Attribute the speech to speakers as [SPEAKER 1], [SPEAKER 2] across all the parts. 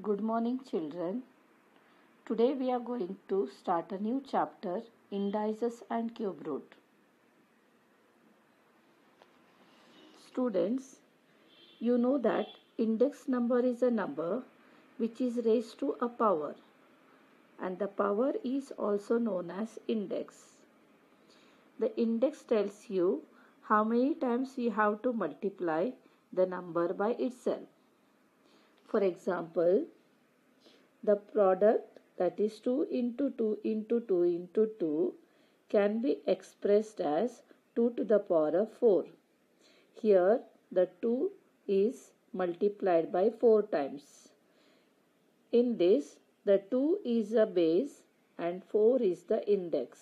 [SPEAKER 1] Good morning, children. Today we are going to start a new chapter, Indices and Cube Root. Students, you know that index number is a number which is raised to a power, and the power is also known as index. The index tells you how many times you have to multiply the number by itself. For example, the product, that is 2 into 2 into 2 into 2, can be expressed as 2 to the power of 4. Here the 2 is multiplied by 4 times. In this, the 2 is a base and 4 is the index.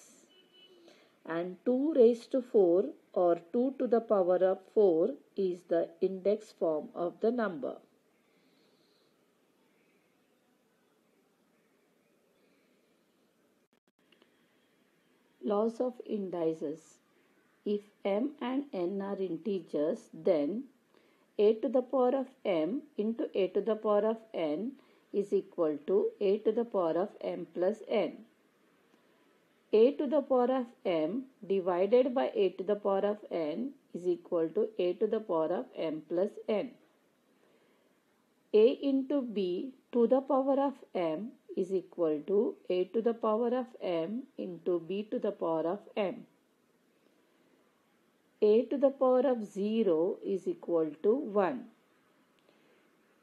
[SPEAKER 1] And 2 raised to 4 or 2 to the power of 4 is the index form of the number. Laws of indices. If m and n are integers, then a to the power of m into a to the power of n is equal to a to the power of m plus n. A to the power of m divided by a to the power of n is equal to a to the power of m plus n. A into b to the power of m is equal to a to the power of m into b to the power of m. A to the power of 0 is equal to 1.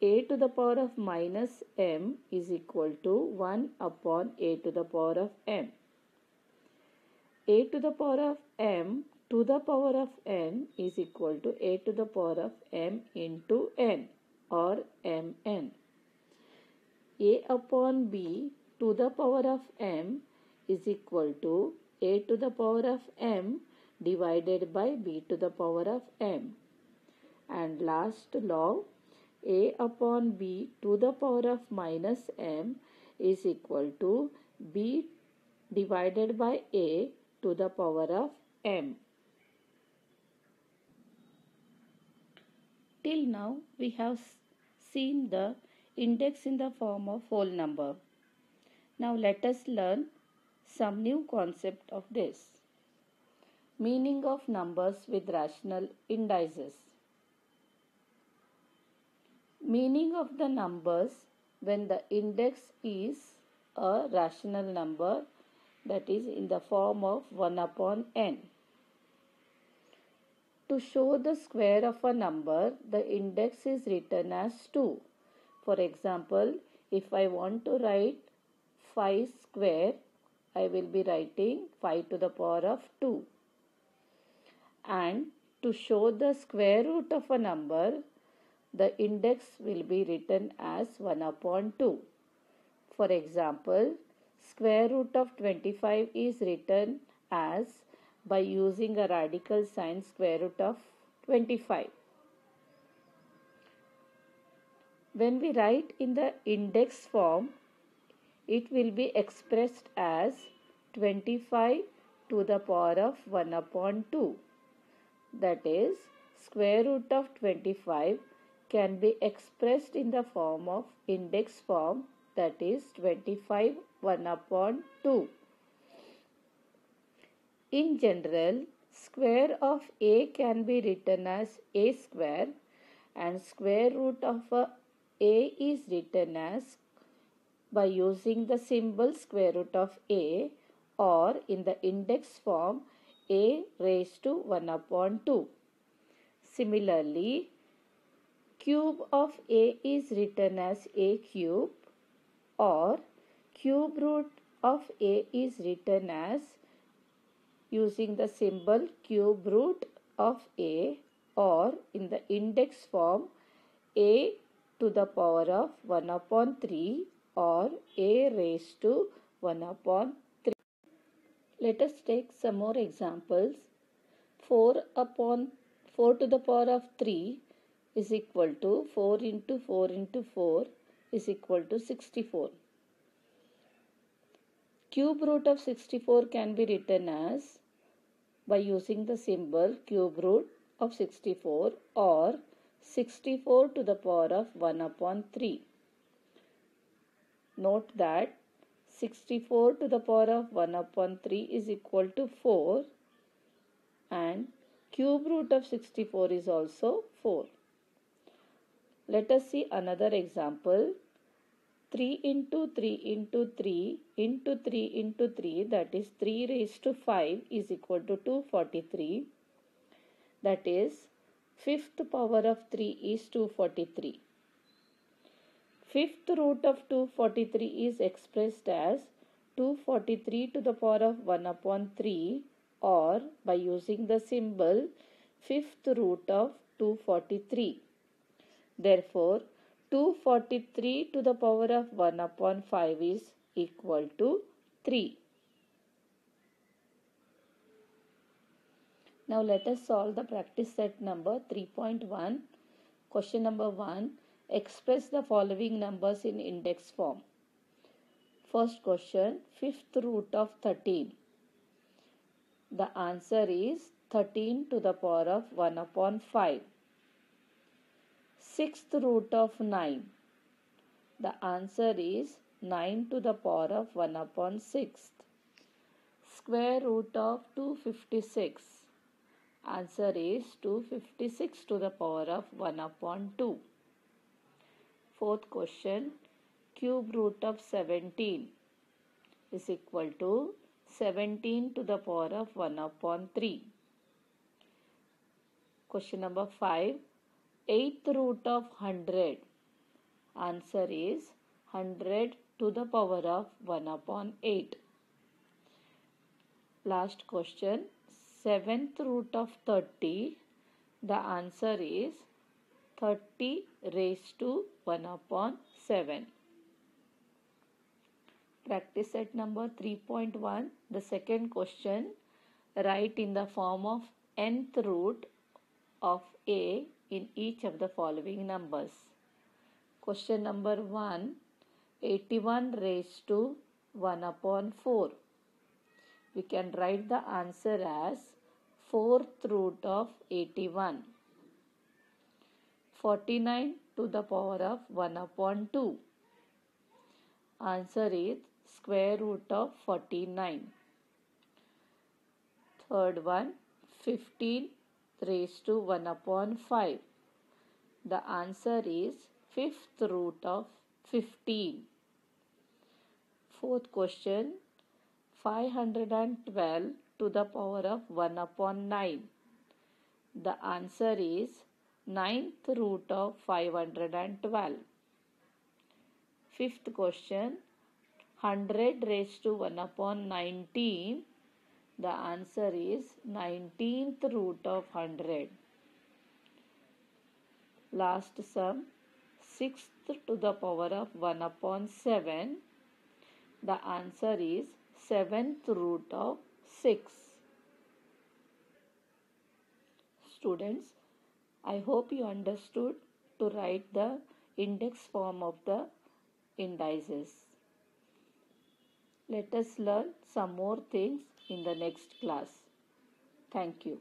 [SPEAKER 1] A to the power of minus m is equal to 1 upon a to the power of m. A to the power of m to the power of n is equal to a to the power of m into n or mn. A upon b to the power of m is equal to a to the power of m divided by b to the power of m. And last law, a upon b to the power of minus m is equal to b divided by a to the power of m. Till now we have seen the index in the form of whole number. Now let us learn some new concept of this. Meaning of numbers with rational indices. Meaning of the numbers when the index is a rational number, that is in the form of 1 upon n. To show the square of a number, the index is written as 2. For example, if I want to write 5 square, I will be writing 5 to the power of 2. And to show the square root of a number, the index will be written as 1 upon 2. For example, square root of 25 is written as by using a radical sign square root of 25. When we write in the index form, it will be expressed as 25 to the power of 1 upon 2. That is, square root of 25 can be expressed in the form of index form, that is 25 1 upon 2. In general, square of a can be written as a square and square root of a is written as by using the symbol square root of a, or in the index form a raised to 1 upon 2. Similarly, cube of a is written as a cube, or cube root of a is written as using the symbol cube root of a, or in the index form a to the power of 1 upon 3 or a raised to 1 upon 3. Let us take some more examples. 4 to the power of 3 is equal to 4 into 4 into 4 is equal to 64. Cube root of 64 can be written as by using the symbol cube root of 64 or 64 to the power of 1 upon 3. note that 64 to the power of 1 upon 3 is equal to 4 and cube root of 64 is also 4. Let us see another example. 3 into 3 into 3 into 3 into 3, that is 3 raised to 5 is equal to 243. That is fifth power of 3 is 243. Fifth root of 243 is expressed as 243 to the power of 1 upon 3, or by using the symbol fifth root of 243. Therefore, 243 to the power of 1 upon 5 is equal to 3. Now let us solve the practice set number 3.1. Question number 1. Express the following numbers in index form. First question, fifth root of 13. The answer is 13 to the power of 1 upon 5. Sixth root of 9. The answer is 9 to the power of 1 upon 6. Square root of 256. Answer is 256 to the power of 1 upon 2. Fourth question, cube root of 17 is equal to 17 to the power of 1 upon 3. Question number 5, eighth root of 100. Answer is 100 to the power of 1 upon 8. Last question, seventh root of 30. The answer is 30 raised to 1 upon 7. Practice set number 3.1. The second question, write in the form of nth root of a in each of the following numbers. Question number 1, 81 raised to 1 upon 4. We can write the answer as fourth root of 81. 49 to the power of 1 upon 2. Answer is square root of 49. Third one, 15 raised to 1 upon 5. The answer is fifth root of 15. Fourth question, 512 to the power of 1 upon 9. The answer is ninth root of 512. Fifth question, 100 raised to 1 upon 19. The answer is 19th root of 100. Last sum, 6th to the power of 1 upon 7. The answer is 7th root of 6. Students, I hope you understood to write the index form of the indices. Let us learn some more things in the next class. Thank you.